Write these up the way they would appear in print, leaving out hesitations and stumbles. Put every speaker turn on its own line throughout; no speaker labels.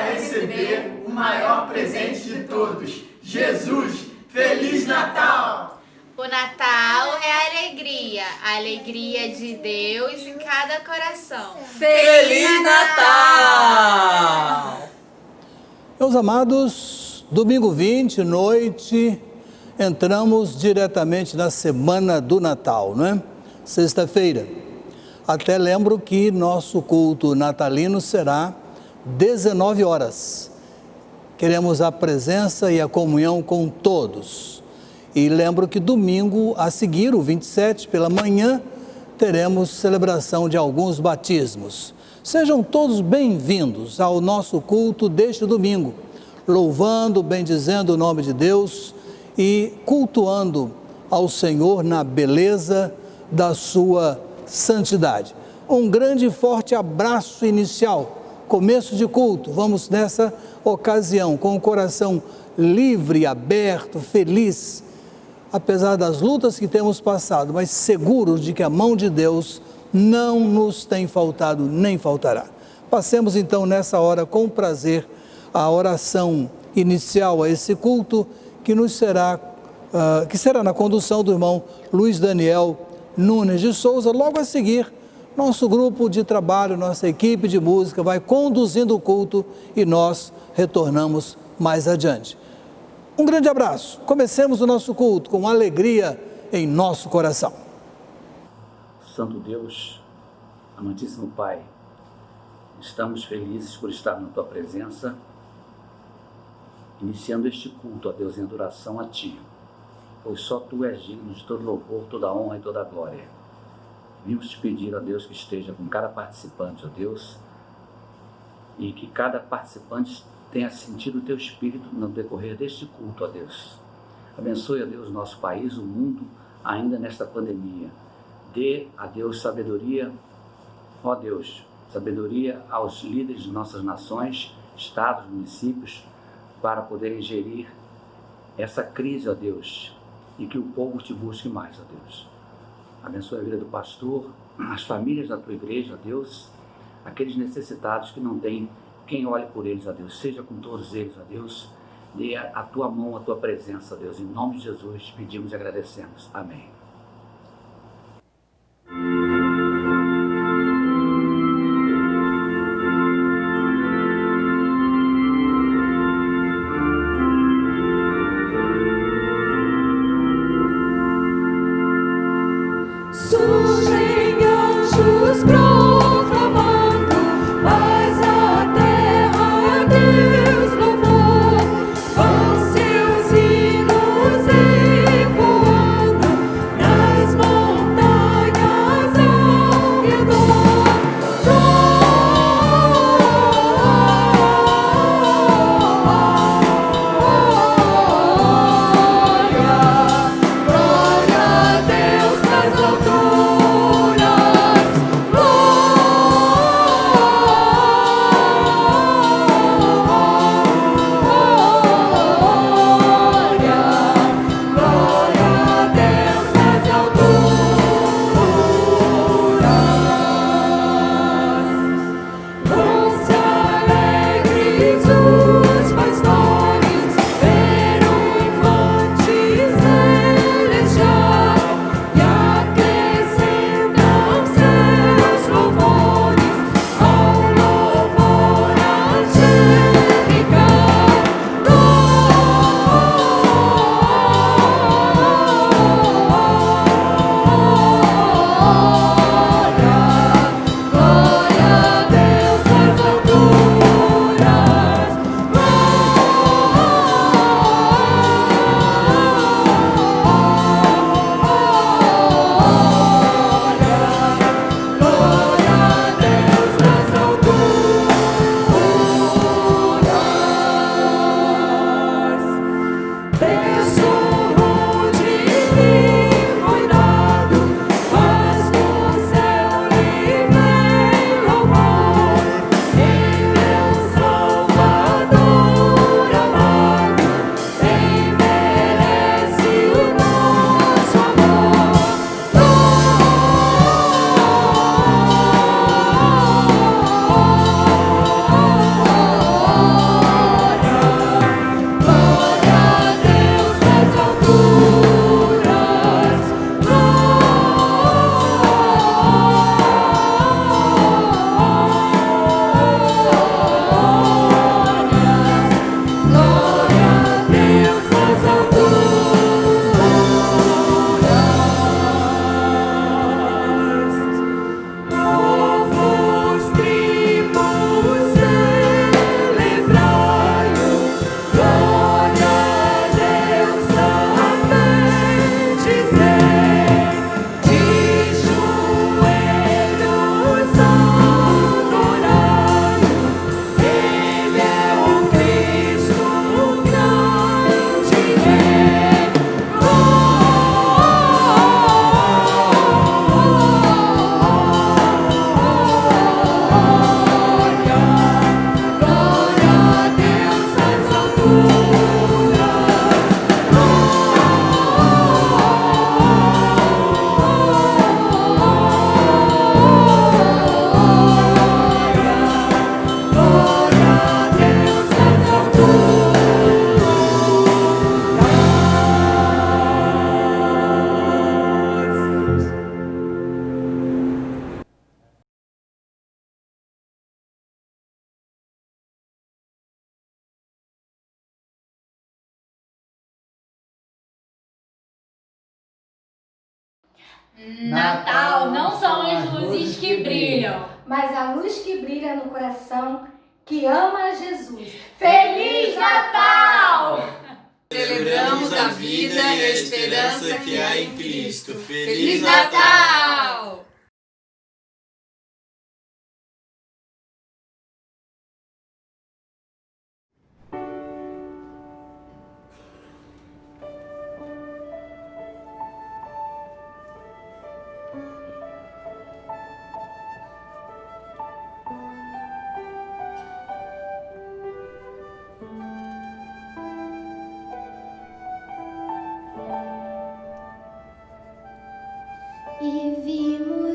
para receber o maior presente de todos, Jesus. Feliz Natal!
O Natal é a alegria de Deus em cada coração.
Feliz Natal!
Meus amados, domingo 20, noite, entramos diretamente na semana do Natal, não é? Sexta-feira. Até lembro que nosso culto natalino será 19 horas. Queremos a presença e a comunhão com todos. E lembro que domingo a seguir, o 27, pela manhã, teremos celebração de alguns batismos. Sejam todos bem-vindos ao nosso culto deste domingo, louvando, bendizendo o nome de Deus e cultuando ao Senhor na beleza da sua santidade. Um grande e forte abraço inicial, começo de culto. Vamos nessa ocasião com o coração livre, aberto, feliz, apesar das lutas que temos passado, mas seguros de que a mão de Deus não nos tem faltado nem faltará. Passemos então nessa hora com prazer a oração inicial a esse culto que será na condução do irmão Luiz Daniel Nunes de Souza. Logo a seguir, nosso grupo de trabalho, nossa equipe de música vai conduzindo o culto e nós retornamos mais adiante. Um grande abraço. Comecemos o nosso culto com alegria em nosso coração.
Santo Deus, amantíssimo Pai, estamos felizes por estar na Tua presença, iniciando este culto, ó Deus, em adoração a Ti, pois só Tu és digno de todo louvor, toda honra e toda glória. Vimos te pedir, ó Deus, que esteja com cada participante, ó Deus, e que cada participante tenha sentido o Teu Espírito no decorrer deste culto, ó Deus. Abençoe, ó Deus, nosso país, o mundo, ainda nesta pandemia. Dê a Deus sabedoria, ó Deus, sabedoria aos líderes de nossas nações, estados, municípios, para poderem gerir essa crise, ó Deus, e que o povo te busque mais, ó Deus. Abençoe a vida do pastor, as famílias da tua igreja, ó Deus, aqueles necessitados que não têm quem olhe por eles, ó Deus. Seja com todos eles, ó Deus. Dê a tua mão, a tua presença, ó Deus. Em nome de Jesus, pedimos e agradecemos. Amém.
Natal não são as luzes que brilham,
mas a luz que brilha no coração que ama Jesus.
Feliz Natal!
Celebramos a vida e a esperança que há em Cristo. Feliz
Natal!
E vimos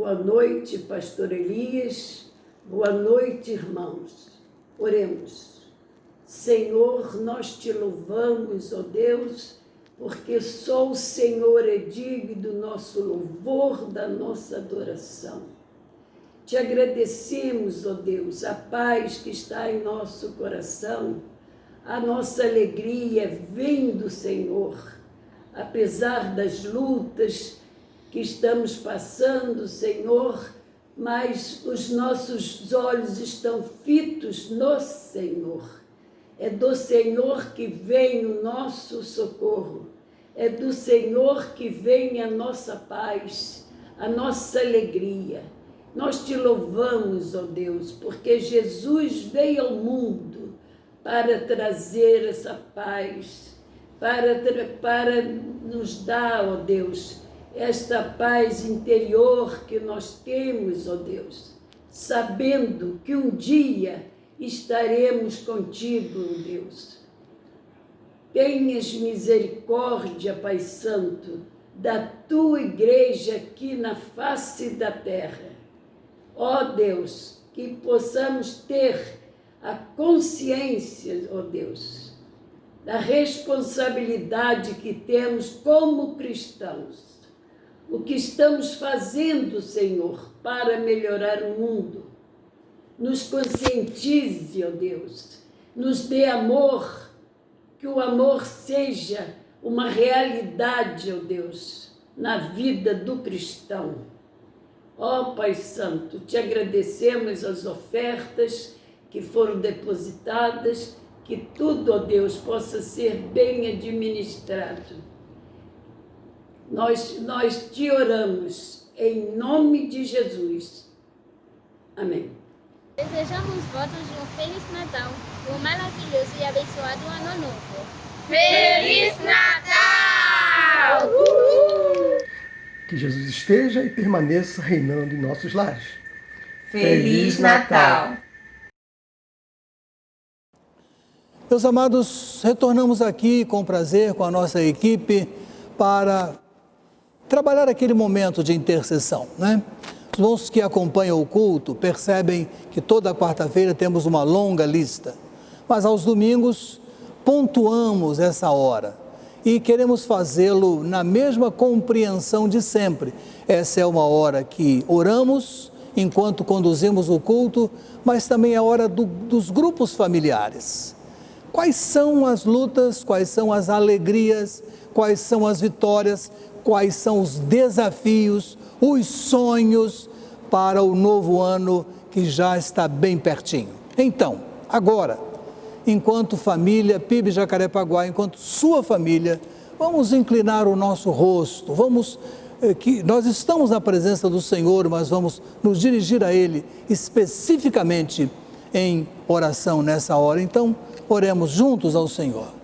Boa noite, pastor Elias. Boa noite, irmãos. Oremos. Senhor, nós te louvamos, ó Deus, porque só o Senhor é digno do nosso louvor, da nossa adoração. Te agradecemos, ó Deus, a paz que está em nosso coração, a nossa alegria vem do Senhor, apesar das lutas que estamos passando, Senhor, mas os nossos olhos estão fitos no Senhor. É do Senhor que vem o nosso socorro, é do Senhor que vem a nossa paz, a nossa alegria. Nós te louvamos, ó Deus, porque Jesus veio ao mundo para trazer essa paz, para nos dar, ó Deus, esta paz interior que nós temos, ó Deus, sabendo que um dia estaremos contigo, ó Deus. Tenhas misericórdia, Pai Santo, da tua igreja aqui na face da terra. Ó Deus, que possamos ter a consciência, ó Deus, da responsabilidade que temos como cristãos. O que estamos fazendo, Senhor, para melhorar o mundo. Nos conscientize, ó Deus, nos dê amor, que o amor seja uma realidade, ó Deus, na vida do cristão. Ó Pai Santo, te agradecemos as ofertas que foram depositadas, que tudo, ó Deus, possa ser bem administrado. Nós te oramos em nome de Jesus. Amém.
Desejamos votos de um Feliz Natal, um maravilhoso e abençoado Ano Novo.
Feliz Natal!
Que Jesus esteja e permaneça reinando em nossos lares.
Feliz Natal!
Meus amados, retornamos aqui com prazer com a nossa equipe para trabalhar aquele momento de intercessão, né? Os irmãos que acompanham o culto percebem que toda quarta-feira temos uma longa lista, mas aos domingos pontuamos essa hora e queremos fazê-lo na mesma compreensão de sempre. Essa é uma hora que oramos enquanto conduzimos o culto, mas também é a hora dos grupos familiares. Quais são as lutas, quais são as alegrias, quais são as vitórias, quais são os desafios, os sonhos para o novo ano que já está bem pertinho. Então, agora, enquanto família PIB Jacarepaguá, enquanto sua família, vamos inclinar o nosso rosto, nós estamos na presença do Senhor, mas vamos nos dirigir a Ele especificamente em oração nessa hora. Então, oremos juntos ao Senhor.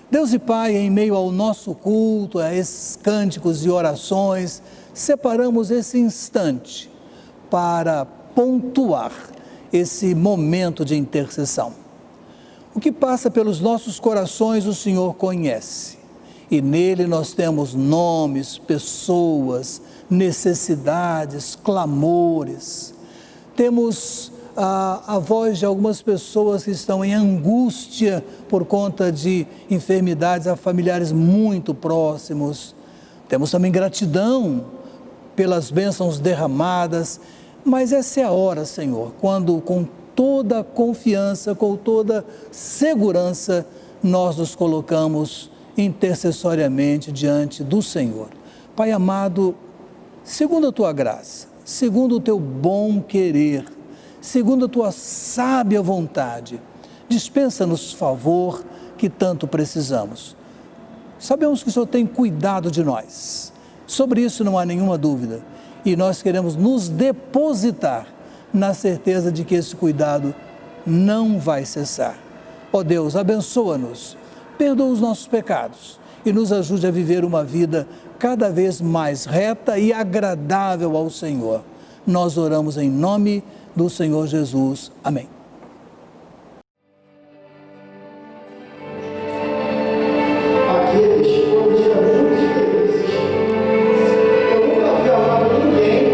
Deus e Pai, em meio ao nosso culto, a esses cânticos e orações, separamos esse instante para pontuar esse momento de intercessão. O que passa pelos nossos corações o Senhor conhece, e nele nós temos nomes, pessoas, necessidades, clamores. Temos a voz de algumas pessoas que estão em angústia por conta de enfermidades a familiares muito próximos. Temos também gratidão pelas bênçãos derramadas, mas essa é a hora, Senhor, quando com toda confiança, com toda segurança, nós nos colocamos intercessoriamente diante do Senhor. Pai amado, segundo a Tua graça, segundo o Teu bom querer, segundo a Tua sábia vontade, dispensa-nos favor que tanto precisamos. Sabemos que o Senhor tem cuidado de nós, sobre isso não há nenhuma dúvida, e nós queremos nos depositar na certeza de que esse cuidado não vai cessar. Ó Deus, abençoa-nos, perdoa os nossos pecados e nos ajude a viver uma vida cada vez mais reta e agradável ao Senhor. Nós oramos em nome do Senhor Jesus. Amém.
Aqueles foram geralmente felizes. Eu nunca vi amado ninguém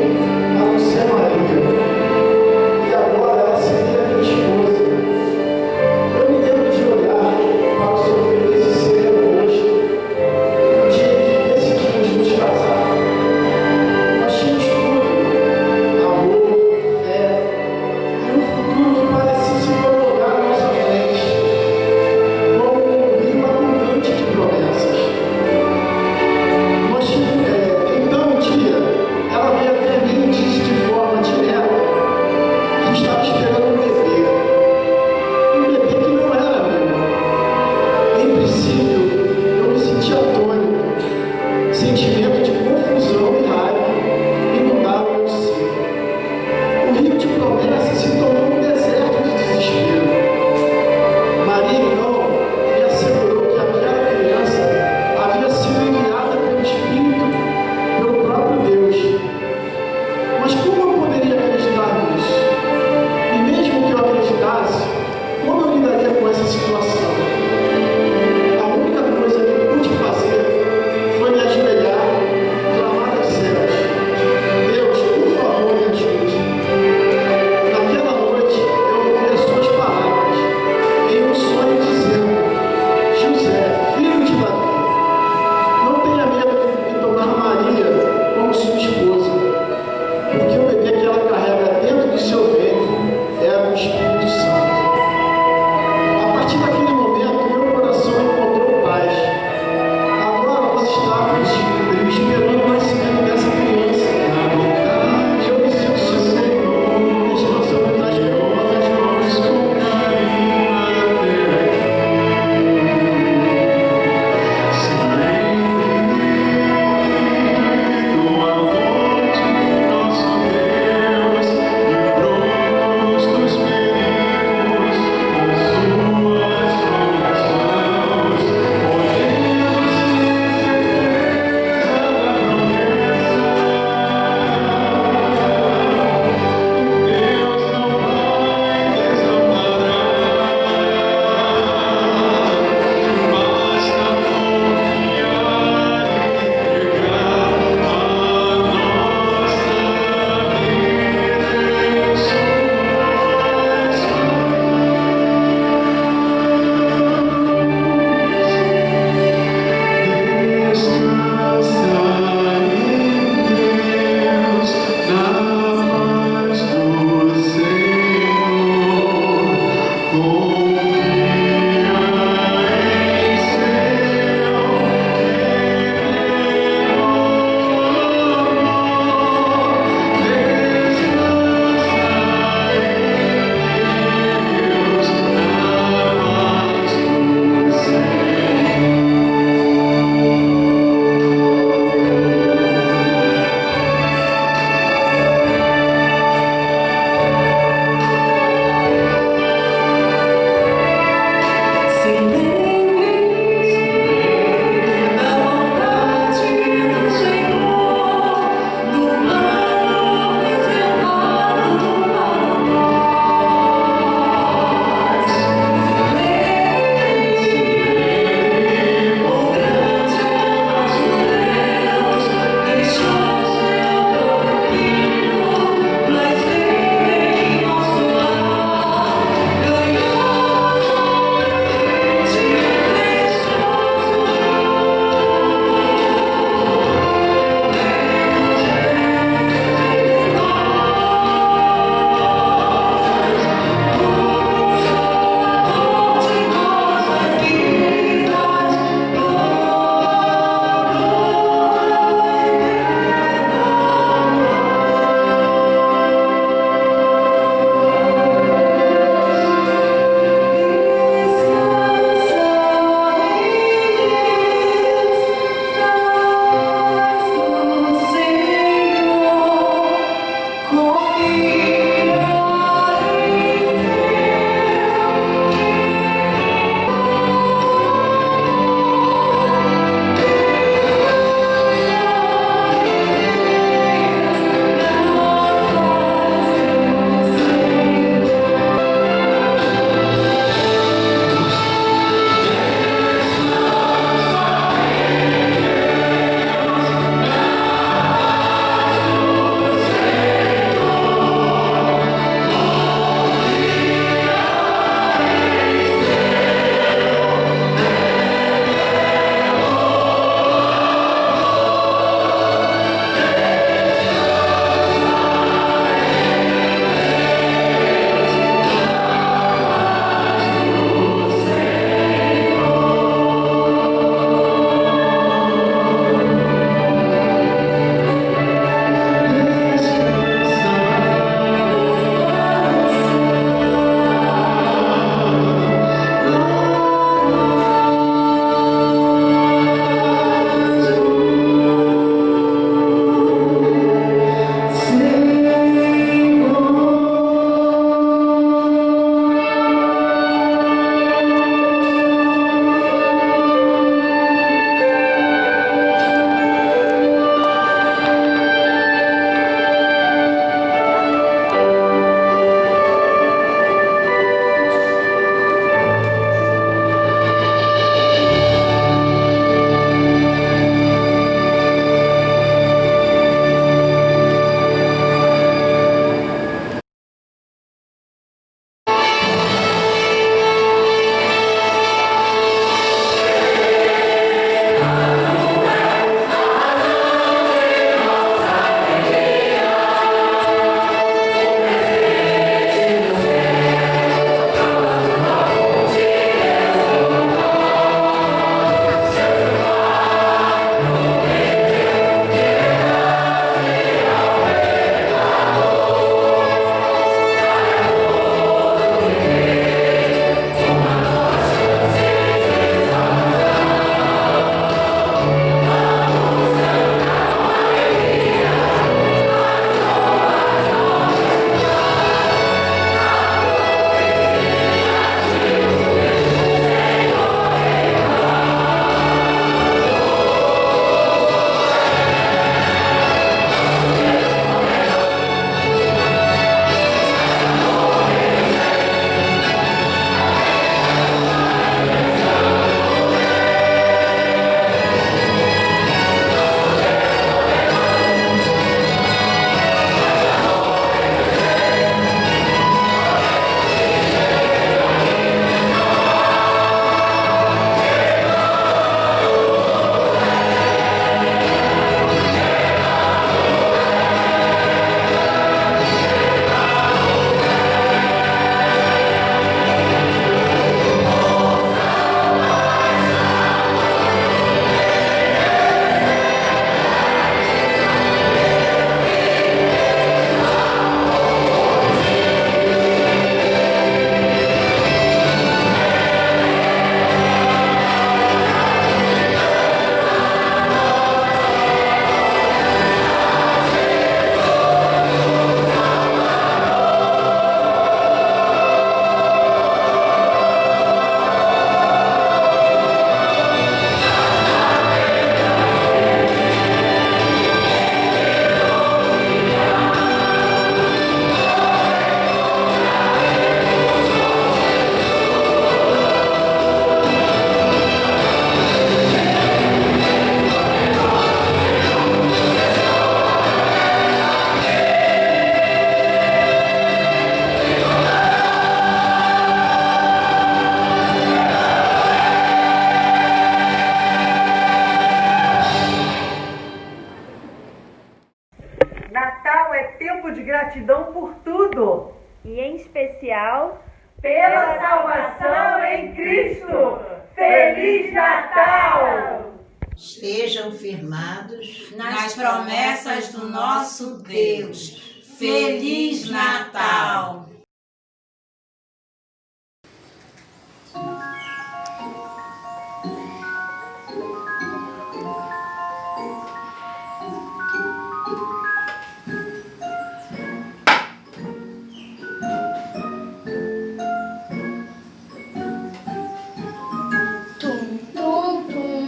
gratidão por tudo,
e em especial
pela salvação em Cristo. Feliz Natal!
Estejam firmados
nas promessas do nosso Deus. Feliz Natal!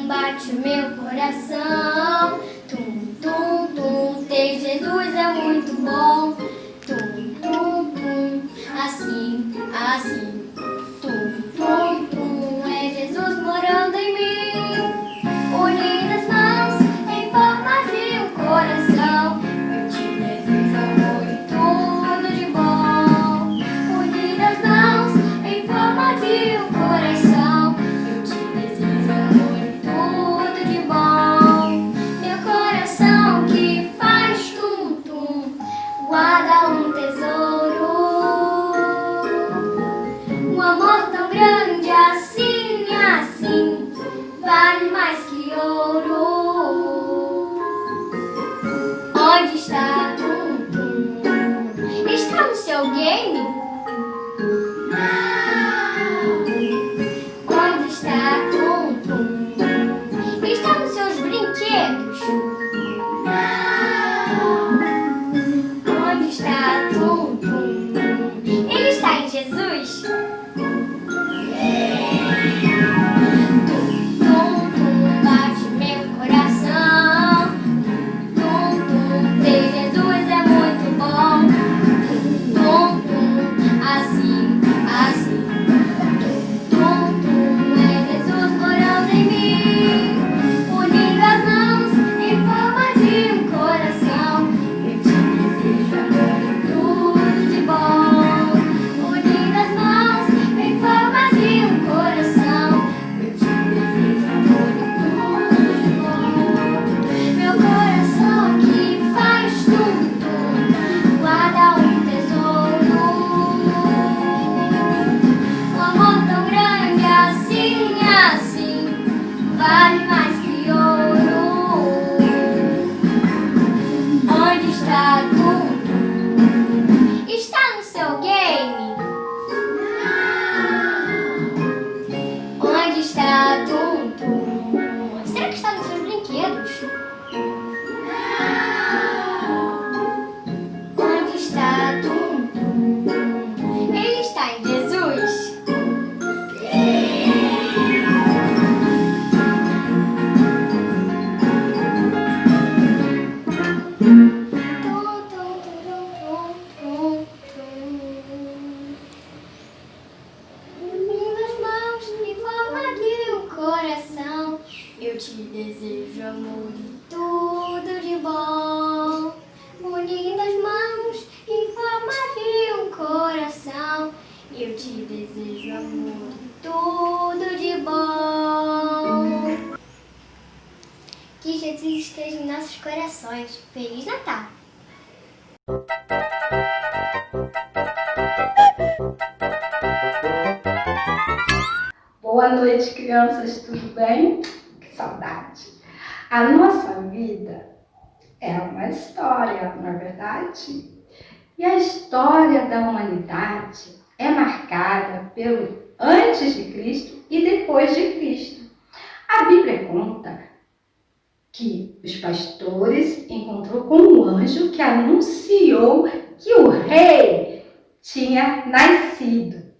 Bate meu coração, tum, tum, tum, ter Jesus é muito bom, tum, tum, tum, assim, assim, tum, tum, tum, é Jesus morando em mim, unidas mãos em forma de um coração, eu te desejo amor e tudo de bom, unidas mãos em forma de um coração, eu te desejo amor e tudo de bom, meu coração que faz tum-tum, guarda um tesouro, um amor tão grande assim, assim, vale mais que ouro. Onde está tum-tum? Está no seu game? Onde está tum-tum? Está nos seus brinquedos? Onde está tum-tum? Ele está em Jesus? Tum-tum, bate meu coração. Tum-tum, ter Jesus é muito bom. Tum-tum, assim, assim. Tum-tum, é Jesus morando em mim. Unindo as mãos em forma de um coração, eu te desejo amor e tudo de bom. Unindo as mãos em forma de um coração, eu te desejo amor e tudo de bom. Meu coração que faz tum-tum, guarda um tesouro, um amor tão grande assim, assim, vale mais que ouro. Onde está tum-tum? Está no seu game? Onde está tum-tum? Será que está nos seus brinquedos? Onde está tum-tum? Ele está em Jesus? Unindo as mãos em forma de um coração, eu te desejo amor e tudo de bom. Unindo as mãos em forma de um coração, eu te desejo amor e tudo de bom. Que Jesus esteja em nossos corações. Feliz Natal!
Boa noite, crianças, tudo bem? Que saudade! A nossa vida é uma história, não é verdade? E a história da humanidade é marcada pelo antes de Cristo e depois de Cristo. A Bíblia conta que os pastores encontrou com um anjo que anunciou que o rei tinha nascido.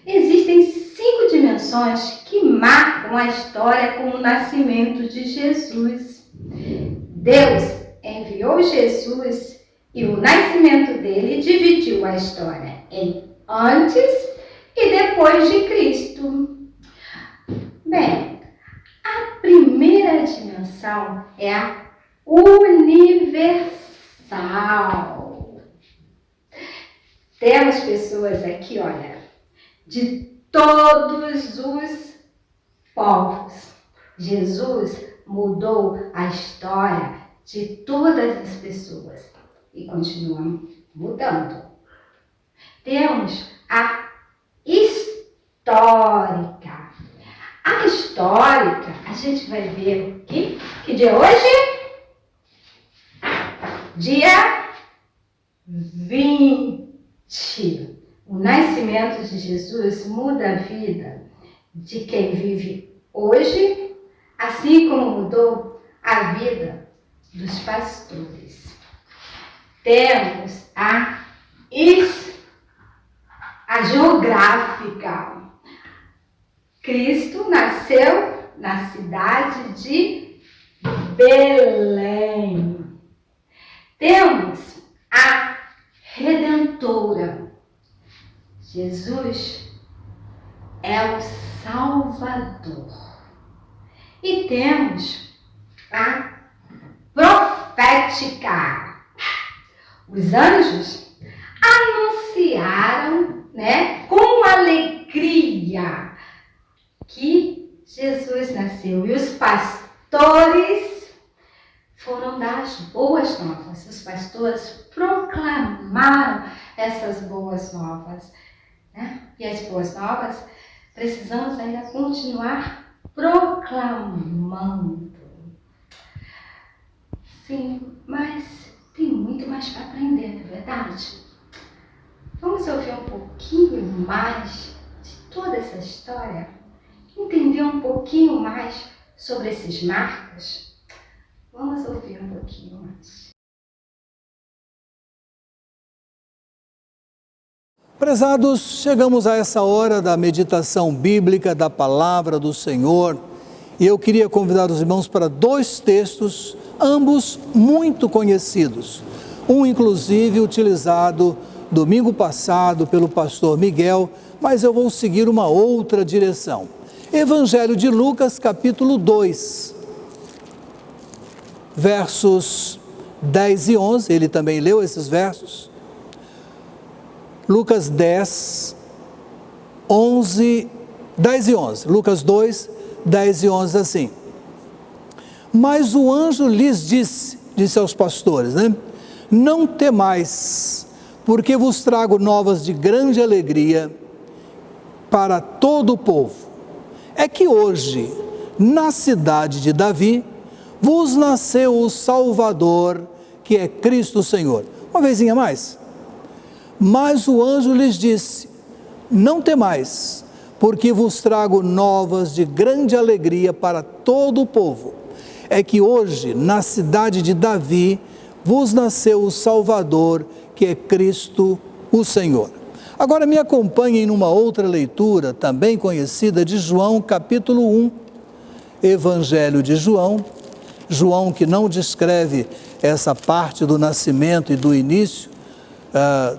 Existem 5 dimensões que marcam a história com o nascimento de Jesus. Deus enviou Jesus e o nascimento dele dividiu a história em antes e depois de Cristo. Bem, a primeira dimensão é a universal. Temos pessoas aqui, olha, de todos os povos. Jesus mudou a história de todas as pessoas e continua mudando. Temos a histórica. A histórica, a gente vai ver aqui, que dia é hoje? Dia 20. O nascimento de Jesus muda a vida de quem vive hoje, assim como mudou a vida dos pastores. Temos a geográfica. Cristo nasceu na cidade de Belém. Temos a redentora. Jesus é o Salvador. E temos a profética. Os anjos anunciaram, com alegria que Jesus nasceu. E os pastores foram dar as boas novas. Os pastores proclamaram essas boas novas. E as boas novas precisamos ainda continuar proclamando. Sim, mas tem muito mais para aprender, não é verdade? Vamos ouvir um pouquinho mais de toda essa história? Entender um pouquinho mais sobre esses marcos? Vamos ouvir um pouquinho mais.
Prezados, chegamos a essa hora da meditação bíblica, da palavra do Senhor, e eu queria convidar os irmãos para 2 textos, ambos muito conhecidos. Um, inclusive, utilizado domingo passado pelo pastor Miguel, mas eu vou seguir uma outra direção. Evangelho de Lucas, capítulo 2, versos 10 e 11, ele também leu esses versos. Lucas 10 e 11, Lucas 2, 10 e 11, assim. Mas o anjo lhes disse aos pastores, não temais, porque vos trago novas de grande alegria para todo o povo. É que hoje, na cidade de Davi, vos nasceu o Salvador, que é Cristo Senhor. Uma vezinha mais. Mas o anjo lhes disse, não temais, porque vos trago novas de grande alegria para todo o povo. É que hoje, na cidade de Davi, vos nasceu o Salvador, que é Cristo o Senhor. Agora me acompanhem numa outra leitura, também conhecida, de João, capítulo 1. Evangelho de João, João que não descreve essa parte do nascimento e do início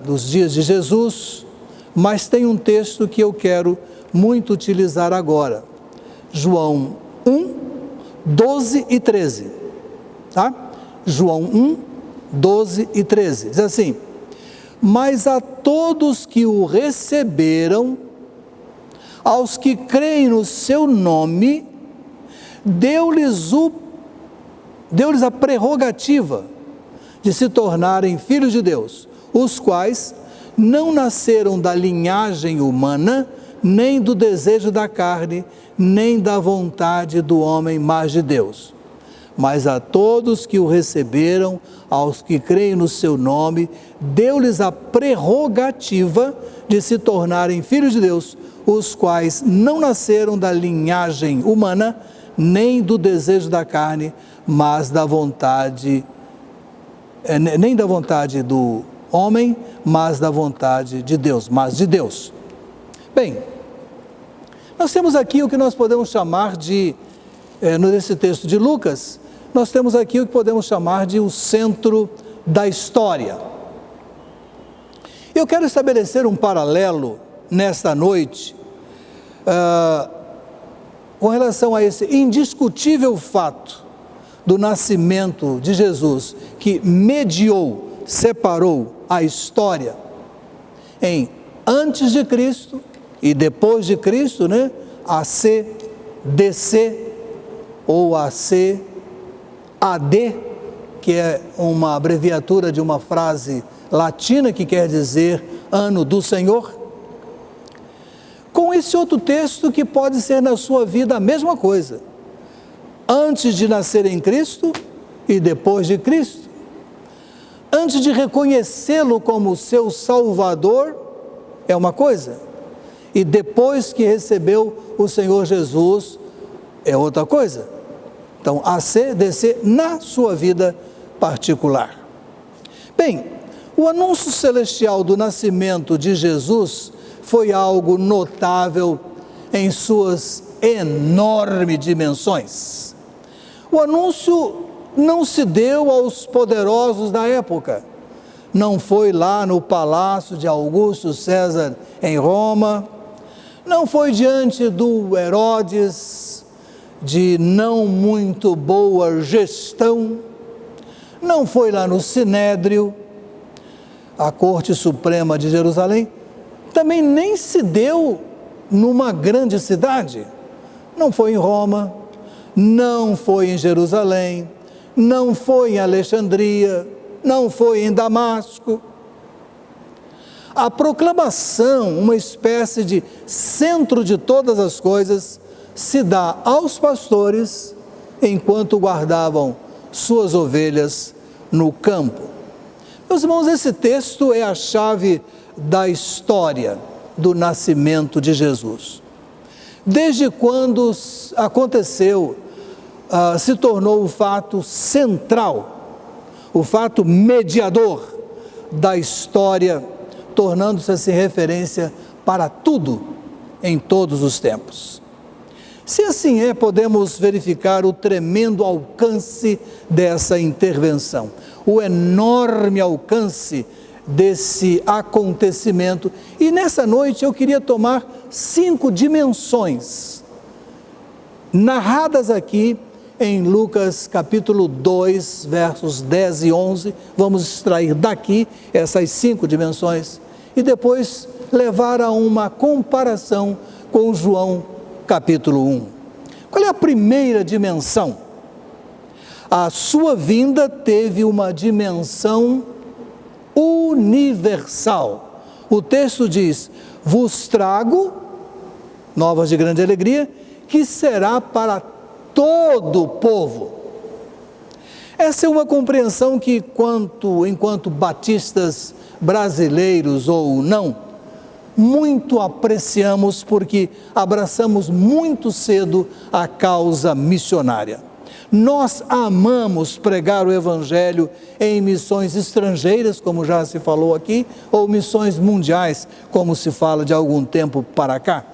dos dias de Jesus, mas tem um texto que eu quero muito utilizar agora. João 1, 12 e 13. Tá? João 1, 12 e 13. Diz assim, mas a todos que o receberam, aos que creem no seu nome, deu-lhes a prerrogativa de se tornarem filhos de Deus, os quais não nasceram da linhagem humana, nem do desejo da carne, nem da vontade do homem, mas de Deus. Mas a todos que o receberam, aos que creem no seu nome, deu-lhes a prerrogativa de se tornarem filhos de Deus, os quais não nasceram da linhagem humana, nem do desejo da carne, mas da vontade, nem da vontade do homem, mas da vontade de Deus, mas de Deus. Bem, nós temos aqui o que nós podemos chamar de, nesse texto de Lucas, nós temos aqui o que podemos chamar de o centro da história. Eu quero estabelecer um paralelo nesta noite com relação a esse indiscutível fato do nascimento de Jesus, que mediou, separou a história em antes de Cristo e depois de Cristo, AC, DC ou AC, AD, que é uma abreviatura de uma frase latina que quer dizer ano do Senhor, com esse outro texto que pode ser na sua vida a mesma coisa. Antes de nascer em Cristo e depois de Cristo. Antes de reconhecê-lo como seu Salvador, é uma coisa. E depois que recebeu o Senhor Jesus, é outra coisa. Então, AC, DC, na sua vida particular. Bem, o anúncio celestial do nascimento de Jesus foi algo notável em suas enormes dimensões. O anúncio não se deu aos poderosos da época. Não foi lá no palácio de Augusto César em Roma. Não foi diante do Herodes de não muito boa gestão. Não foi lá no Sinédrio, a Corte Suprema de Jerusalém. Também nem se deu numa grande cidade. Não foi em Roma, não foi em Jerusalém, não foi em Alexandria, não foi em Damasco. A proclamação, uma espécie de centro de todas as coisas, se dá aos pastores enquanto guardavam suas ovelhas no campo. Meus irmãos, esse texto é a chave da história do nascimento de Jesus. Desde quando aconteceu, se tornou o fato central, o fato mediador da história, tornando-se assim referência para tudo, em todos os tempos. Se assim é, podemos verificar o tremendo alcance dessa intervenção, o enorme alcance desse acontecimento. E nessa noite eu queria tomar 5 dimensões, narradas aqui em Lucas capítulo 2, versos 10 e 11, vamos extrair daqui essas 5 dimensões e depois levar a uma comparação com João capítulo 1. Qual é a primeira dimensão? A sua vinda teve uma dimensão universal. O texto diz: vos trago novas de grande alegria, que será para todo o povo. Essa é uma compreensão que, enquanto batistas brasileiros ou não, muito apreciamos, porque abraçamos muito cedo a causa missionária. Nós amamos pregar o Evangelho em missões estrangeiras, como já se falou aqui, ou missões mundiais, como se fala de algum tempo para cá.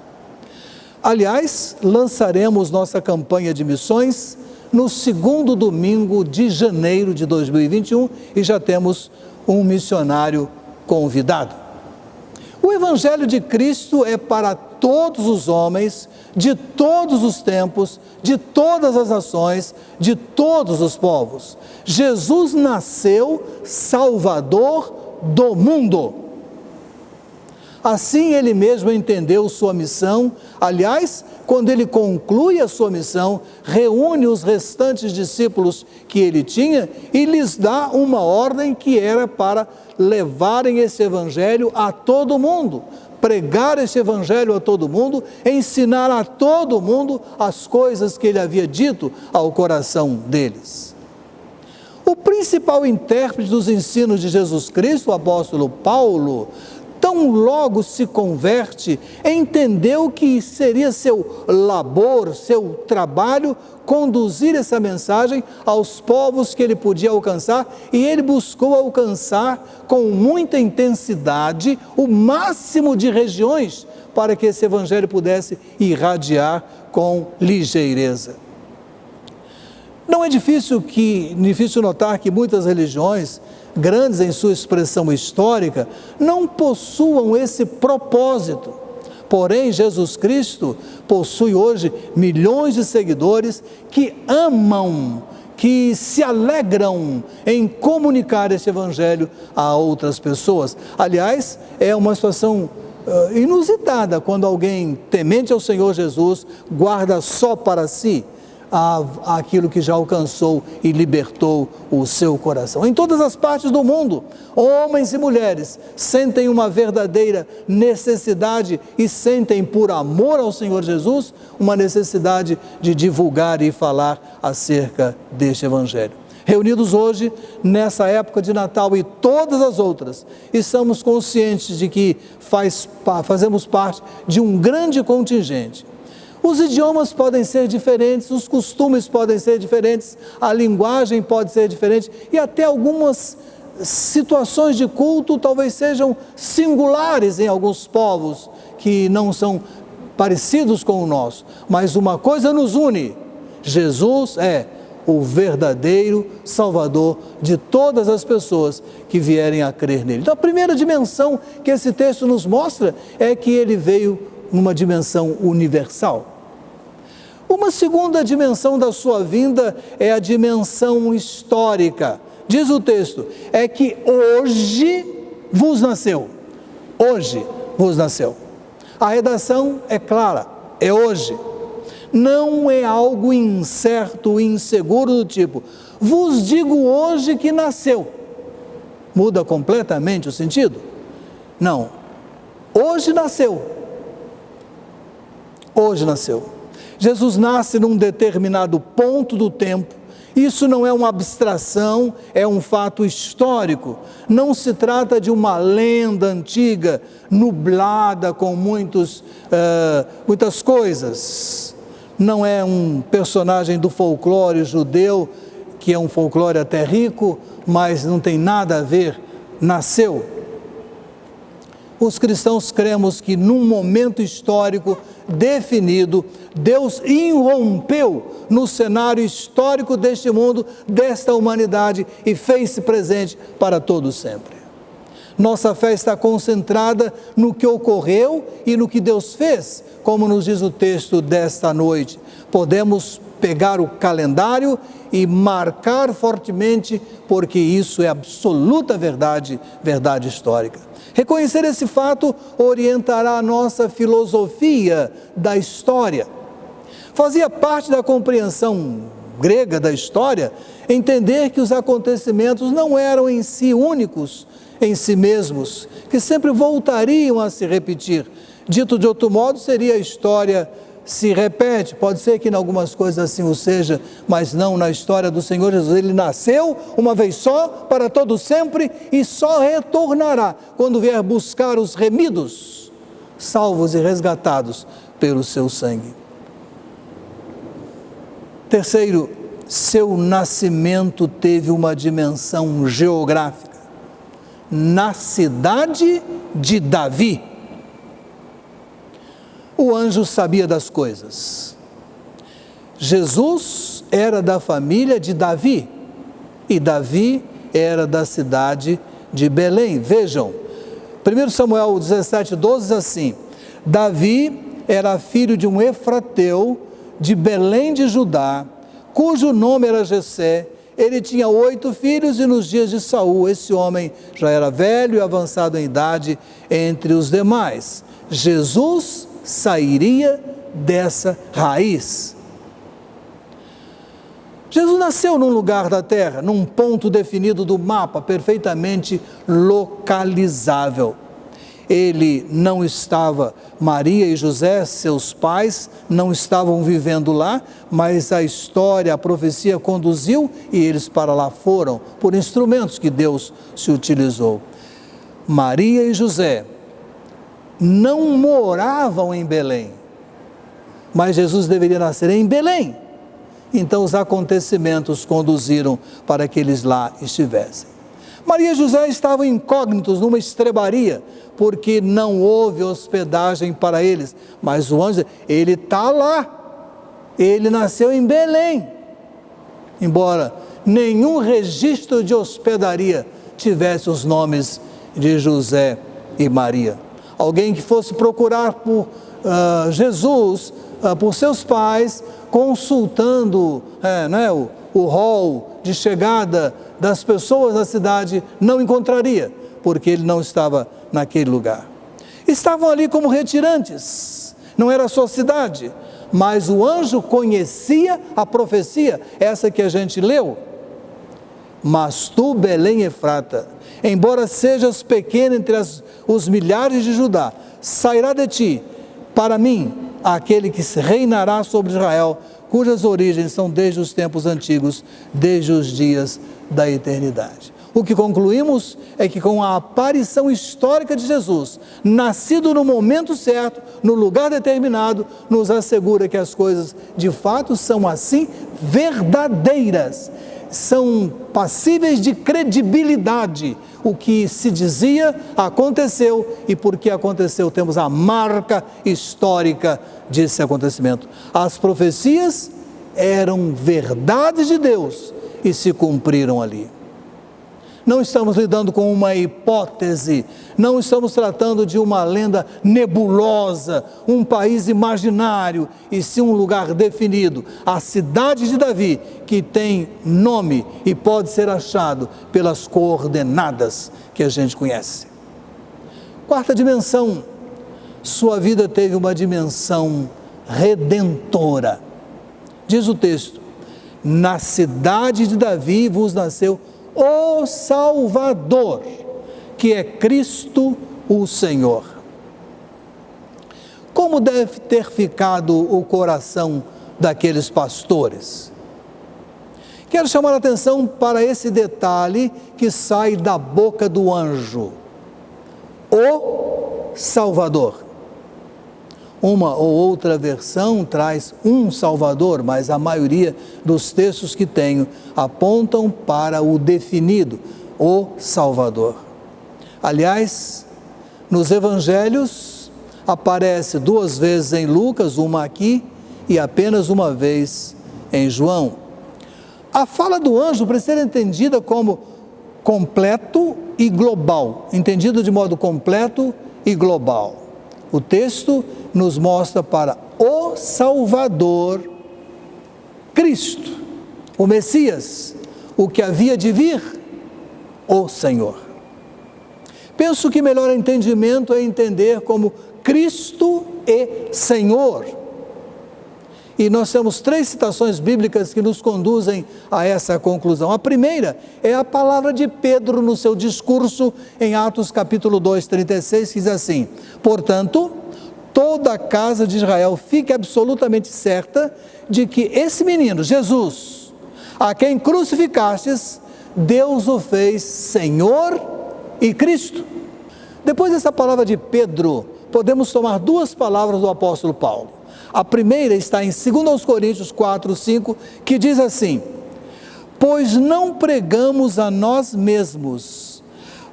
Aliás, lançaremos nossa campanha de missões no 2º domingo de janeiro de 2021 e já temos um missionário convidado. O Evangelho de Cristo é para todos os homens, de todos os tempos, de todas as nações, de todos os povos. Jesus nasceu Salvador do mundo. Assim ele mesmo entendeu sua missão. Aliás, quando ele conclui a sua missão, reúne os restantes discípulos que ele tinha e lhes dá uma ordem que era para levarem esse evangelho a todo mundo, pregar esse evangelho a todo mundo, ensinar a todo mundo as coisas que ele havia dito ao coração deles. O principal intérprete dos ensinos de Jesus Cristo, o apóstolo Paulo, tão logo se converte, entendeu que seria seu labor, seu trabalho, conduzir essa mensagem aos povos que ele podia alcançar, e ele buscou alcançar com muita intensidade o máximo de regiões para que esse evangelho pudesse irradiar com ligeireza. Não é difícil notar que muitas religiões, grandes em sua expressão histórica, não possuam esse propósito. Porém, Jesus Cristo possui hoje milhões de seguidores que amam, que se alegram em comunicar esse evangelho a outras pessoas. Aliás, é uma situação inusitada quando alguém temente ao Senhor Jesus guarda só para si àquilo que já alcançou e libertou o seu coração. Em todas as partes do mundo, homens e mulheres sentem uma verdadeira necessidade e sentem, por amor ao Senhor Jesus, uma necessidade de divulgar e falar acerca deste Evangelho. Reunidos hoje, nessa época de Natal e todas as outras, estamos conscientes de que fazemos parte de um grande contingente. Os idiomas podem ser diferentes, os costumes podem ser diferentes, a linguagem pode ser diferente e até algumas situações de culto talvez sejam singulares em alguns povos que não são parecidos com o nosso. Mas uma coisa nos une: Jesus é o verdadeiro Salvador de todas as pessoas que vierem a crer nele. Então a primeira dimensão que esse texto nos mostra é que ele veio numa dimensão universal. Uma segunda dimensão da sua vinda é a dimensão histórica. Diz o texto, é que hoje vos nasceu. Hoje vos nasceu. A redação é clara, é hoje. Não é algo incerto, inseguro do tipo, vos digo hoje que nasceu. Muda completamente o sentido? Não. Hoje nasceu. Hoje nasceu. Jesus nasce num determinado ponto do tempo. Isso não é uma abstração, é um fato histórico. Não se trata de uma lenda antiga, nublada com muitas coisas. Não é um personagem do folclore judeu, que é um folclore até rico, mas não tem nada a ver. Nasceu. Os cristãos cremos que num momento histórico definido, Deus irrompeu no cenário histórico deste mundo, desta humanidade e fez-se presente para todos sempre. Nossa fé está concentrada no que ocorreu e no que Deus fez, como nos diz o texto desta noite. Podemos pegar o calendário e marcar fortemente, porque isso é absoluta verdade, verdade histórica. Reconhecer esse fato orientará a nossa filosofia da história. Fazia parte da compreensão grega da história entender que os acontecimentos não eram em si únicos, em si mesmos, que sempre voltariam a se repetir. Dito de outro modo, seria a história se repete, pode ser que em algumas coisas assim o seja, mas não na história do Senhor Jesus. Ele nasceu uma vez só, para todo sempre, e só retornará quando vier buscar os remidos, salvos e resgatados pelo seu sangue. Terceiro, seu nascimento teve uma dimensão geográfica. Na cidade de Davi. O anjo sabia das coisas. Jesus era da família de Davi e Davi era da cidade de Belém. Vejam, 1 Samuel 17:12 diz assim: Davi era filho de um efrateu de Belém de Judá, cujo nome era Jessé. Ele tinha 8 filhos e nos dias de Saul, esse homem já era velho e avançado em idade entre os demais. Jesus sairia dessa raiz. Jesus nasceu num lugar da terra, num ponto definido do mapa, perfeitamente localizável. Ele não estava, Maria e José, seus pais, não estavam vivendo lá, mas a história, a profecia conduziu e eles para lá foram, por instrumentos que Deus se utilizou. Maria e José não moravam em Belém, mas Jesus deveria nascer em Belém. Então os acontecimentos conduziram para que eles lá estivessem. Maria e José estavam incógnitos numa estrebaria, porque não houve hospedagem para eles. Mas o anjo, ele está lá, ele nasceu em Belém. Embora nenhum registro de hospedaria tivesse os nomes de José e Maria. Alguém que fosse procurar por Jesus, por seus pais, consultando o hall de chegada das pessoas da cidade, não encontraria, porque ele não estava naquele lugar. Estavam ali como retirantes, não era a sua cidade, mas o anjo conhecia a profecia, essa que a gente leu. Mas tu, Belém Efrata, embora sejas pequena entre os milhares de Judá, sairá de ti, para mim, aquele que reinará sobre Israel, cujas origens são desde os tempos antigos, desde os dias da eternidade. O que concluímos é que com a aparição histórica de Jesus, nascido no momento certo, no lugar determinado, nos assegura que as coisas de fato são assim verdadeiras, são passíveis de credibilidade. O que se dizia aconteceu, e porque aconteceu temos a marca histórica desse acontecimento. As profecias eram verdades de Deus e se cumpriram ali. Não estamos lidando com uma hipótese, não estamos tratando de uma lenda nebulosa, um país imaginário, e sim um lugar definido, a cidade de Davi, que tem nome e pode ser achado pelas coordenadas que a gente conhece. Quarta dimensão, sua vida teve uma dimensão redentora. Diz o texto: na cidade de Davi vos nasceu o Salvador, que é Cristo o Senhor. Como deve ter ficado o coração daqueles pastores? Quero chamar a atenção para esse detalhe que sai da boca do anjo: o Salvador. Uma ou outra versão traz um Salvador, mas a maioria dos textos que tenho apontam para o definido, o Salvador. Aliás, nos evangelhos aparece 2 vezes em Lucas, uma aqui e apenas uma vez em João. A fala do anjo precisa ser entendida como completo e global, entendido de modo completo e global. O texto nos mostra para o Salvador, Cristo, o Messias, o que havia de vir, o Senhor. Penso que melhor entendimento é entender como Cristo e Senhor. E nós temos 3 citações bíblicas que nos conduzem a essa conclusão. A primeira é a palavra de Pedro no seu discurso em Atos capítulo 2, 36, que diz assim: portanto, toda a casa de Israel fique absolutamente certa de que esse menino, Jesus, a quem crucificastes, Deus o fez Senhor e Cristo. Depois dessa palavra de Pedro, podemos tomar 2 palavras do apóstolo Paulo. A primeira está em 2 Coríntios 4, 5, que diz assim: pois não pregamos a nós mesmos,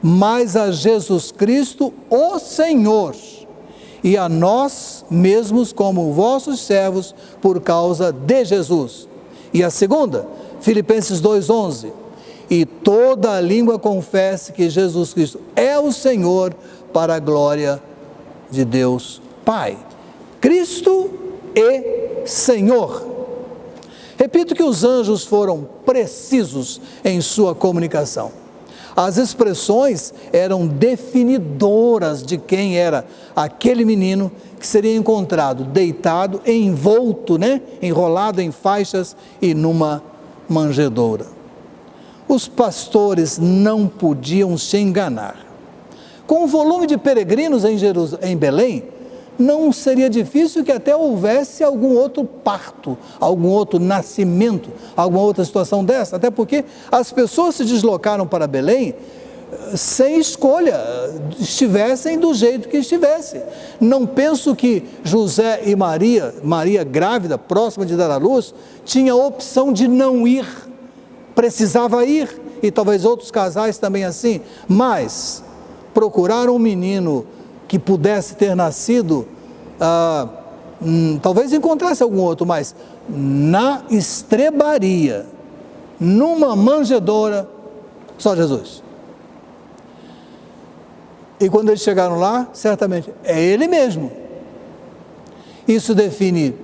mas a Jesus Cristo, o Senhor, e a nós mesmos como vossos servos por causa de Jesus. E a segunda, Filipenses 2:11, e toda a língua confesse que Jesus Cristo é o Senhor, para a glória de Deus Pai. Cristo e Senhor. Repito que os anjos foram precisos em sua comunicação. As expressões eram definidoras de quem era aquele menino que seria encontrado deitado, envolto, enrolado em faixas e numa manjedoura. Os pastores não podiam se enganar. Com o volume de peregrinos em Belém, não seria difícil que até houvesse algum outro parto, algum outro nascimento, alguma outra situação dessa, até porque as pessoas se deslocaram para Belém sem escolha, estivessem do jeito que estivessem. Não penso que José e Maria grávida, próxima de dar à luz, tinha a opção de não ir, precisava ir, e talvez outros casais também assim, mas procuraram um menino que pudesse ter nascido, talvez encontrasse algum outro, mas na estrebaria, numa manjedoura, só Jesus. E quando eles chegaram lá, certamente é Ele mesmo. Isso define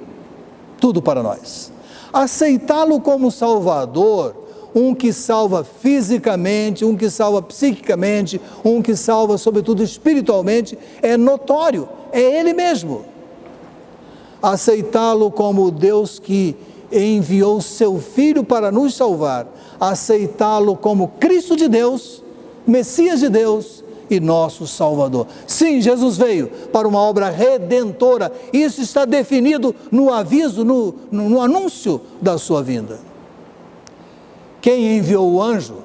tudo para nós. Aceitá-lo como Salvador, um que salva fisicamente, um que salva psiquicamente, um que salva sobretudo espiritualmente, é notório, é Ele mesmo. aceitá-lo como o Deus que enviou seu Filho para nos salvar, aceitá-lo como Cristo de Deus, Messias de Deus e nosso Salvador. Sim, Jesus veio para uma obra redentora. Isso está definido no aviso, no anúncio da sua vinda. Quem enviou o anjo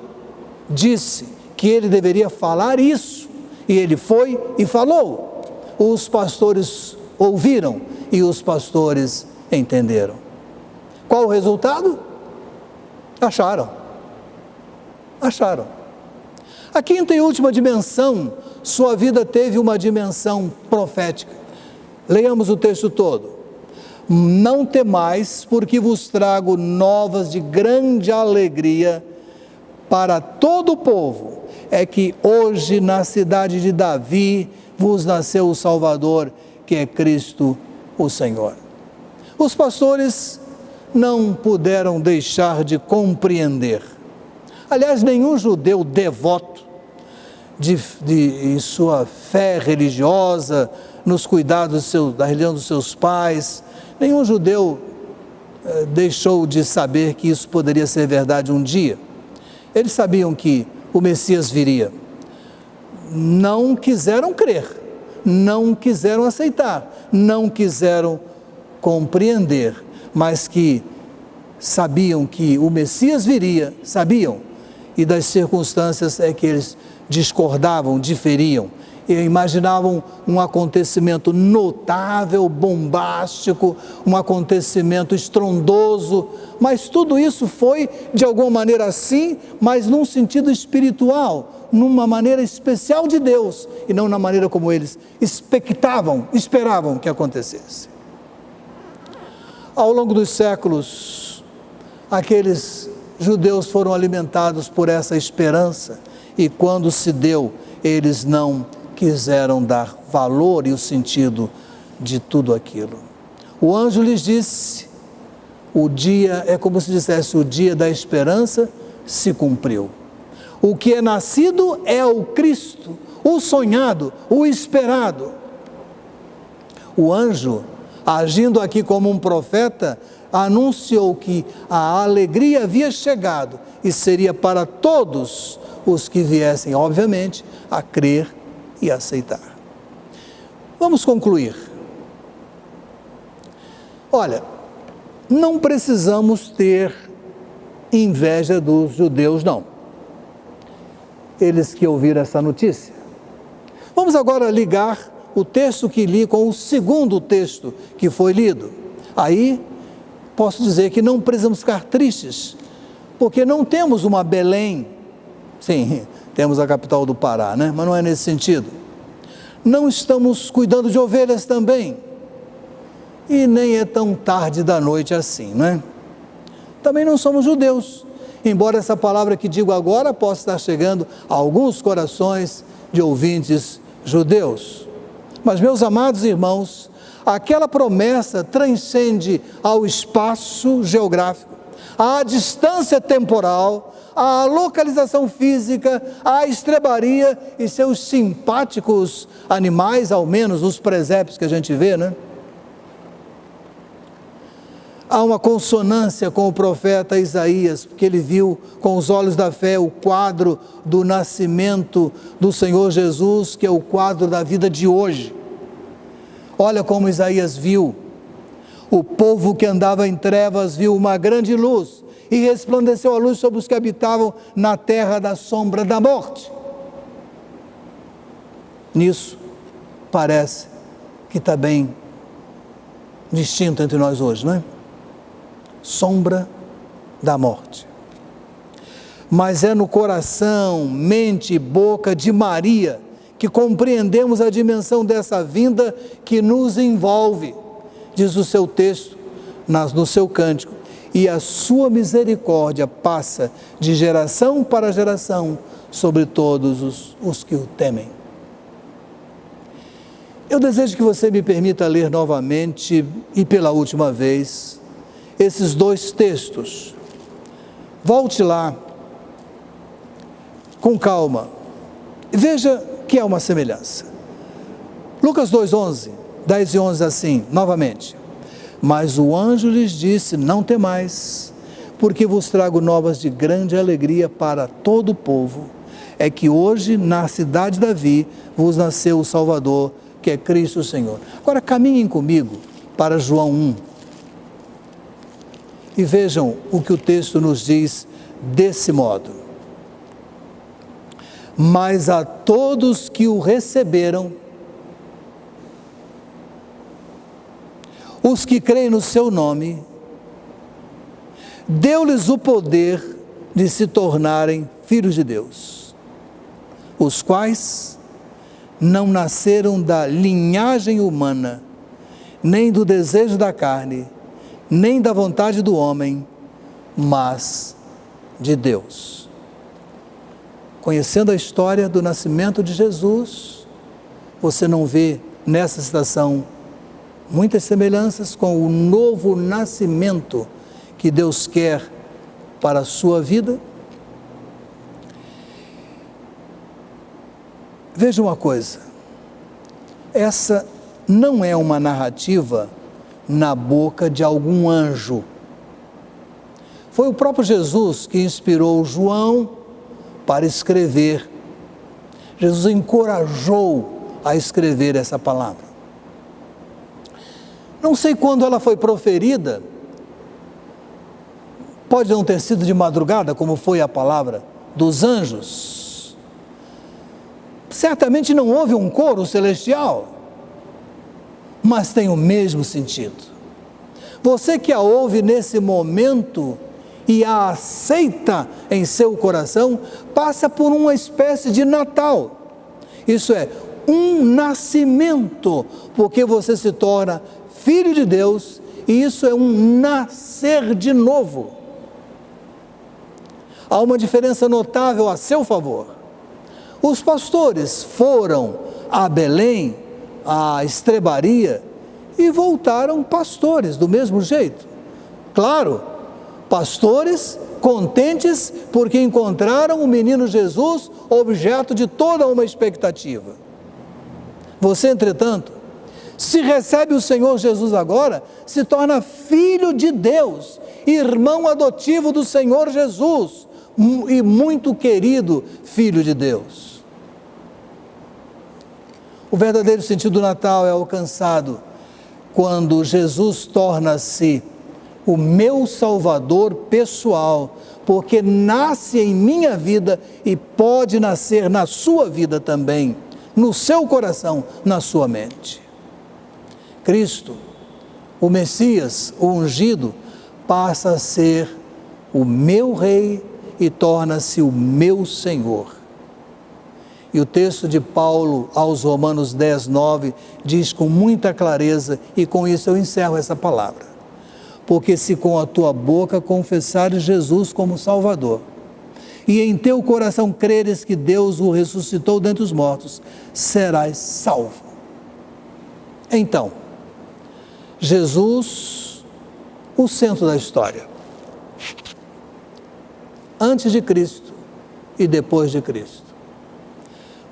disse que ele deveria falar isso, e ele foi e falou. Os pastores ouviram e os pastores entenderam. Qual o resultado? Acharam. A quinta e última dimensão, sua vida teve uma dimensão profética. Leiamos o texto todo. Não temais, porque vos trago novas de grande alegria para todo o povo. É que hoje na cidade de Davi vos nasceu o Salvador, que é Cristo o Senhor. Os pastores não puderam deixar de compreender. Aliás, nenhum judeu devoto em sua fé religiosa, nos cuidados da religião dos seus pais, nenhum judeu deixou de saber que isso poderia ser verdade um dia. Eles sabiam que o Messias viria. Não quiseram crer, não quiseram aceitar, não quiseram compreender, mas que sabiam que o Messias viria, sabiam, e das circunstâncias é que eles discordavam, diferiam, e imaginavam um acontecimento notável, bombástico, um acontecimento estrondoso, mas tudo isso foi de alguma maneira assim, mas num sentido espiritual, numa maneira especial de Deus, e não na maneira como eles esperavam que acontecesse. Ao longo dos séculos, aqueles judeus foram alimentados por essa esperança, e quando se deu, eles não quiseram dar valor e o sentido de tudo aquilo. O anjo lhes disse, o dia, é como se dissesse, o dia da esperança se cumpriu. O que é nascido é o Cristo, o sonhado, o esperado. O anjo, agindo aqui como um profeta, anunciou que a alegria havia chegado e seria para todos os que viessem, obviamente, a crer e aceitar. Vamos concluir. Olha, não precisamos ter inveja dos judeus, não. Eles que ouviram essa notícia. Vamos agora ligar o texto que li com o segundo texto que foi lido. Aí, posso dizer que não precisamos ficar tristes, porque não temos uma Belém. Sim, temos a capital do Pará, né? Mas não é nesse sentido. Não estamos cuidando de ovelhas também. E nem é tão tarde da noite assim, não é? Também não somos judeus, embora essa palavra que digo agora possa estar chegando a alguns corações de ouvintes judeus. Mas, meus amados irmãos, aquela promessa transcende ao espaço geográfico, à distância temporal, à localização física, à estrebaria e seus simpáticos animais, ao menos os presépios que a gente vê, né? Há uma consonância com o profeta Isaías, porque ele viu com os olhos da fé o quadro do nascimento do Senhor Jesus, que é o quadro da vida de hoje. Olha como Isaías viu. O povo que andava em trevas viu uma grande luz, e resplandeceu a luz sobre os que habitavam na terra da sombra da morte. Nisso, parece que está bem distinto entre nós hoje, não é? Sombra da morte. Mas é no coração, mente e boca de Maria que compreendemos a dimensão dessa vinda que nos envolve, diz o seu texto, no seu cântico, e a sua misericórdia passa de geração para geração sobre todos os que o temem. Eu desejo que você me permita ler novamente e pela última vez esses dois textos. Volte lá com calma e veja que há uma semelhança. Lucas 2:11, 10 e 11 assim, novamente. Mas o anjo lhes disse: não temais, porque vos trago novas de grande alegria para todo o povo. É que hoje, na cidade de Davi, vos nasceu o Salvador, que é Cristo o Senhor. Agora caminhem comigo para João 1. E vejam o que o texto nos diz desse modo. Mas a todos que o receberam, os que creem no seu nome, deu-lhes o poder de se tornarem filhos de Deus, os quais não nasceram da linhagem humana, nem do desejo da carne, nem da vontade do homem, mas de Deus. Conhecendo a história do nascimento de Jesus, você não vê nessa citação muitas semelhanças com o novo nascimento que Deus quer para a sua vida? Veja uma coisa, essa não é uma narrativa na boca de algum anjo. Foi o próprio Jesus que inspirou João para escrever. Jesus encorajou a escrever essa palavra. Não sei quando ela foi proferida, pode não ter sido de madrugada, como foi a palavra dos anjos. Certamente não houve um coro celestial, mas tem o mesmo sentido. Você que a ouve nesse momento e a aceita em seu coração, passa por uma espécie de Natal. Isso é, um nascimento, porque você se torna filho de Deus, e isso é um nascer de novo. Há uma diferença notável a seu favor. Os pastores foram a Belém, a estrebaria, e voltaram pastores do mesmo jeito. Claro, pastores contentes porque encontraram o menino Jesus, objeto de toda uma expectativa. Você, entretanto, se recebe o Senhor Jesus agora, se torna filho de Deus, irmão adotivo do Senhor Jesus e muito querido filho de Deus. O verdadeiro sentido do Natal é alcançado quando Jesus torna-se o meu Salvador pessoal, porque nasce em minha vida e pode nascer na sua vida também, no seu coração, na sua mente. Cristo, o Messias, o ungido, passa a ser o meu Rei e torna-se o meu Senhor. E o texto de Paulo aos Romanos 10, 9, diz com muita clareza, e com isso eu encerro essa palavra: porque se com a tua boca confessares Jesus como Salvador, e em teu coração creres que Deus o ressuscitou dentre os mortos, serás salvo. Então, Jesus, o centro da história, antes de Cristo e depois de Cristo.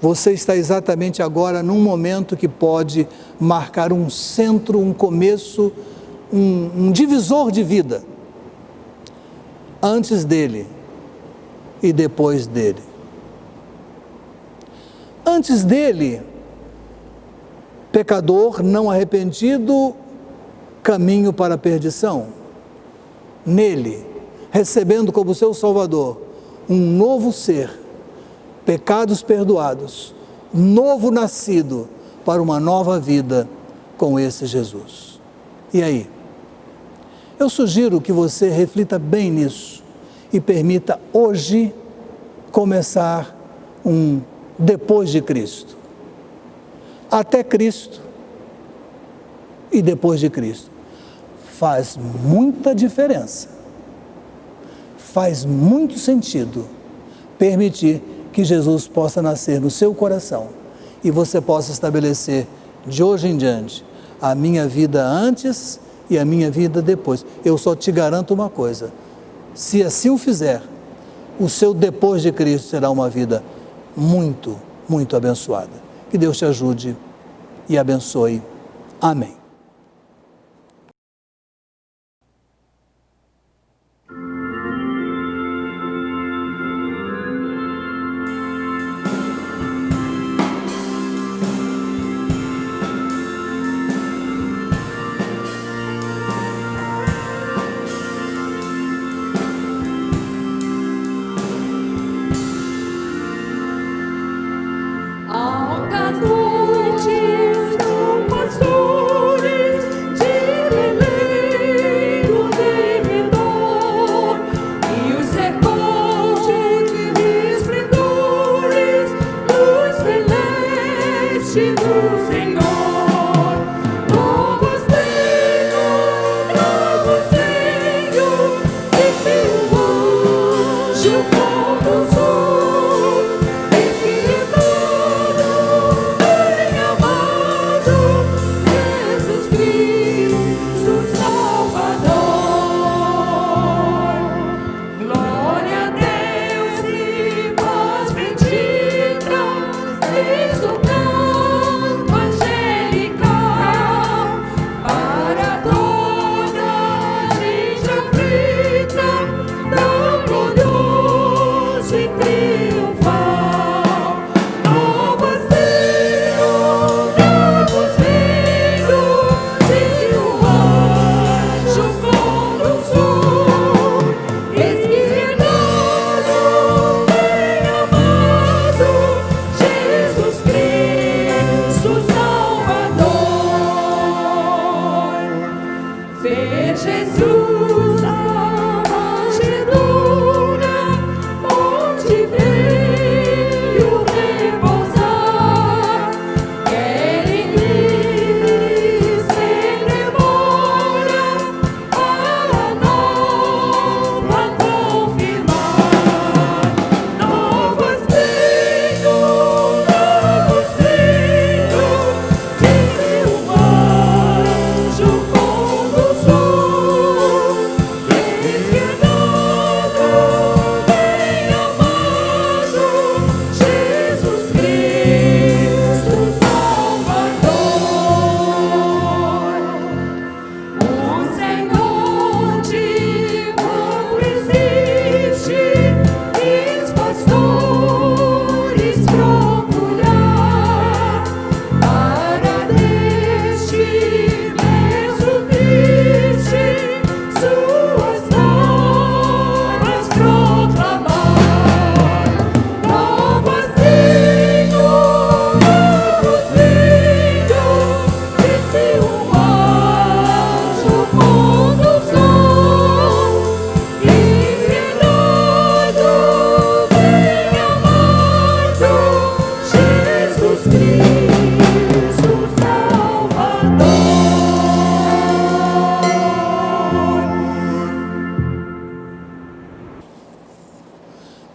Você está exatamente agora num momento que pode marcar um centro, um começo, um divisor de vida, antes dele e depois dele. Antes dele, pecador não arrependido, caminho para a perdição. Nele, recebendo como seu Salvador um novo ser, pecados perdoados, novo nascido para uma nova vida com esse Jesus. E aí? Eu sugiro que você reflita bem nisso e permita hoje começar um depois de Cristo. Até Cristo e depois de Cristo. Faz muita diferença. Faz muito sentido permitir que Jesus possa nascer no seu coração e você possa estabelecer de hoje em diante a minha vida antes e a minha vida depois. Eu só te garanto uma coisa: se assim o fizer, o seu depois de Cristo será uma vida muito, muito abençoada. Que Deus te ajude e abençoe. Amém.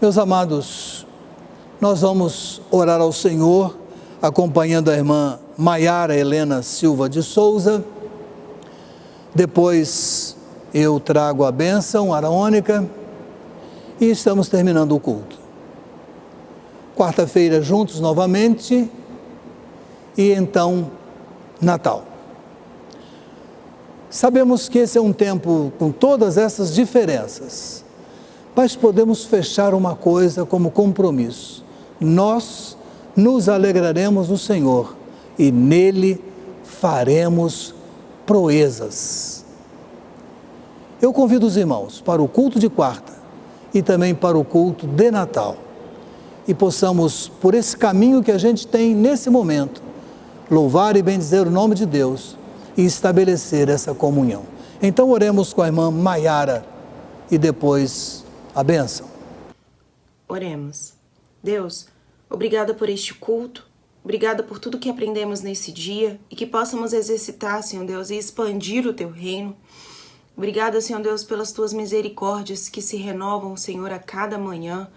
Meus amados, nós vamos orar ao Senhor, acompanhando a irmã Maiara Helena Silva de Souza. Depois eu trago a bênção araônica e estamos terminando o culto. Quarta-feira juntos novamente e então Natal. Sabemos que esse é um tempo com todas essas diferenças, mas podemos fechar uma coisa como compromisso: nós nos alegraremos no Senhor e nele faremos proezas. Eu convido os irmãos para o culto de quarta e também para o culto de Natal, e possamos, por esse caminho que a gente tem nesse momento, louvar e bendizer o nome de Deus e estabelecer essa comunhão. Então oremos com a irmã Maiara e depois a bênção.
Oremos. Deus, obrigada por este culto, obrigada por tudo que aprendemos nesse dia e que possamos exercitar, Senhor Deus, e expandir o Teu reino. Obrigada, Senhor Deus, pelas Tuas misericórdias que se renovam, Senhor, a cada manhã.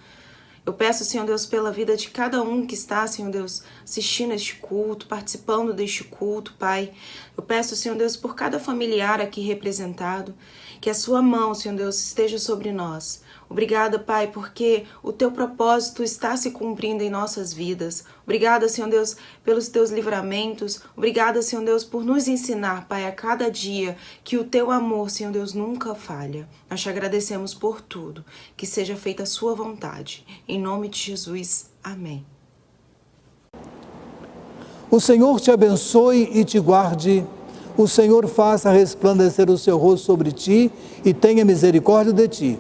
Eu peço, Senhor Deus, pela vida de cada um que está, Senhor Deus, assistindo este culto, participando deste culto, Pai. Eu peço, Senhor Deus, por cada familiar aqui representado, que a Sua mão, Senhor Deus, esteja sobre nós. Obrigada, Pai, porque o Teu propósito está se cumprindo em nossas vidas. Obrigada, Senhor Deus, pelos Teus livramentos. Obrigada, Senhor Deus, por nos ensinar, Pai, a cada dia que o Teu amor, Senhor Deus, nunca falha. Nós te agradecemos por tudo. Que seja feita a Sua vontade. Em nome de Jesus. Amém.
O Senhor te abençoe e te guarde. O Senhor faça resplandecer o seu rosto sobre ti e tenha misericórdia de ti.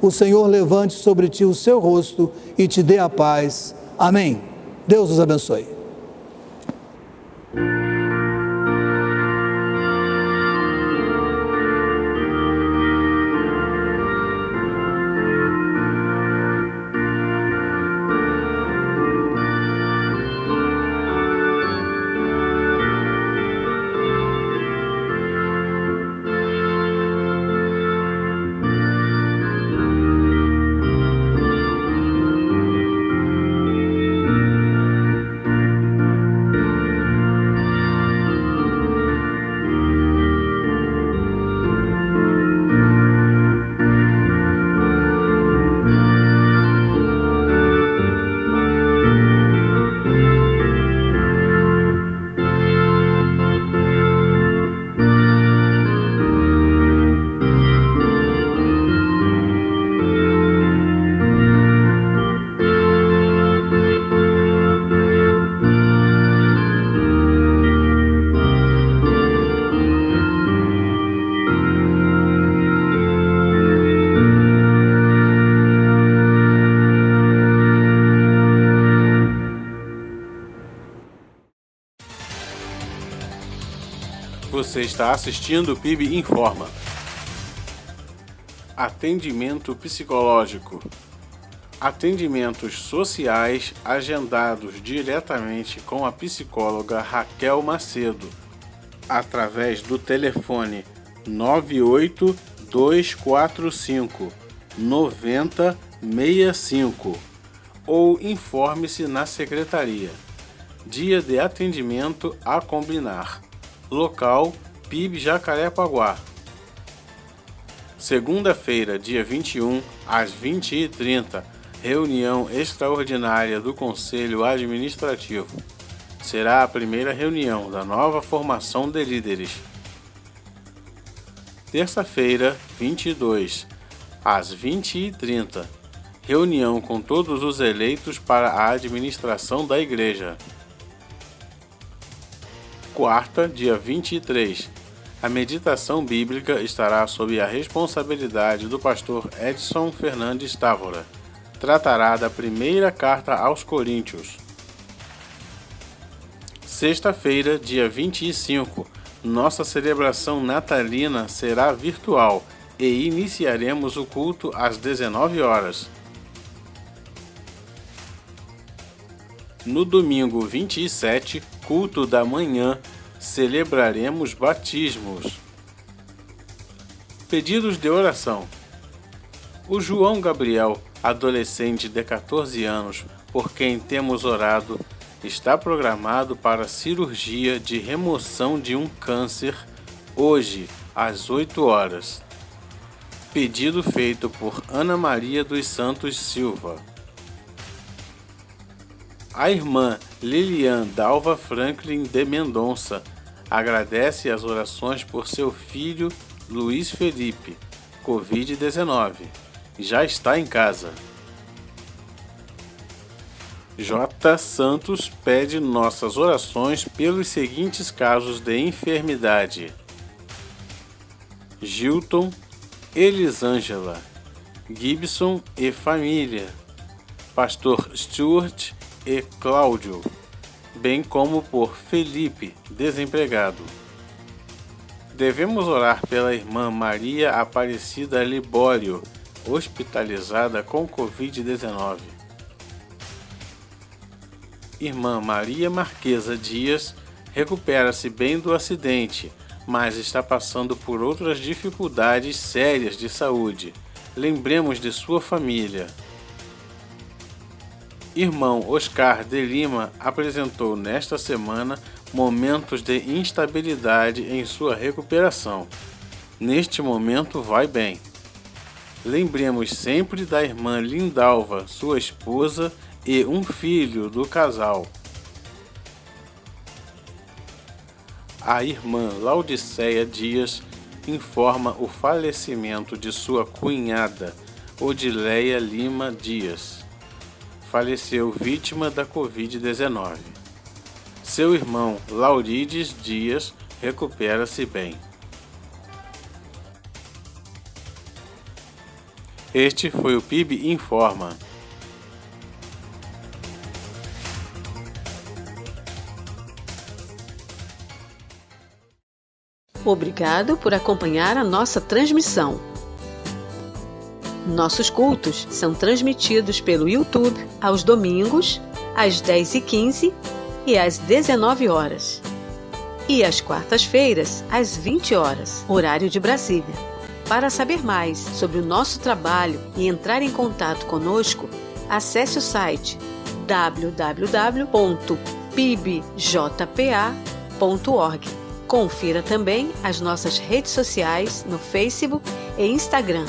O Senhor levante sobre ti o seu rosto e te dê a paz. Amém. Deus os abençoe.
Você está assistindo o PIB Informa. Atendimento psicológico. Atendimentos sociais agendados diretamente com a psicóloga Raquel Macedo, através do telefone 98245 9065 ou informe-se na secretaria. Dia de atendimento a combinar. Local PIB Jacarepaguá. Segunda-feira, dia 21, às 20h30, reunião extraordinária do Conselho Administrativo. Será a primeira reunião da nova formação de líderes. Terça-feira, 22, às 20h30, reunião com todos os eleitos para a administração da igreja. Quarta, dia 23, a meditação bíblica estará sob a responsabilidade do pastor Edson Fernandes Távora. Tratará da primeira carta aos Coríntios. Sexta-feira, dia 25, nossa celebração natalina será virtual e iniciaremos o culto às 19 horas. No domingo 27, culto da manhã, celebraremos batismos. Pedidos de oração. O João Gabriel, adolescente de 14 anos, por quem temos orado, está programado para cirurgia de remoção de um câncer hoje, às 8 horas. Pedido feito por Ana Maria dos Santos Silva. A irmã Lilian Dalva Franklin de Mendonça agradece as orações por seu filho Luiz Felipe, Covid-19. Já está em casa. J. Santos pede nossas orações pelos seguintes casos de enfermidade: Gilton, Elisângela, Gibson e família, Pastor Stuart e Cláudio, bem como por Felipe, desempregado. Devemos orar pela irmã Maria Aparecida Libório, hospitalizada com Covid-19. Irmã Maria Marquesa Dias recupera-se bem do acidente, mas está passando por outras dificuldades sérias de saúde. Lembremos de sua família. Irmão Oscar de Lima apresentou nesta semana momentos de instabilidade em sua recuperação. Neste momento vai bem. Lembremos sempre da irmã Lindalva, sua esposa, e um filho do casal. A irmã Laudiceia Dias informa o falecimento de sua cunhada, Odileia Lima Dias. Faleceu vítima da Covid-19. Seu irmão Laurides Dias recupera-se bem. Este foi o PIB Informa.
Obrigado por acompanhar a nossa transmissão. Nossos cultos são transmitidos pelo YouTube aos domingos, às 10h15 e às 19 horas. E às quartas-feiras, às 20 horas, horário de Brasília. Para saber mais sobre o nosso trabalho e entrar em contato conosco, acesse o site www.pibjpa.org. Confira também as nossas redes sociais no Facebook e Instagram.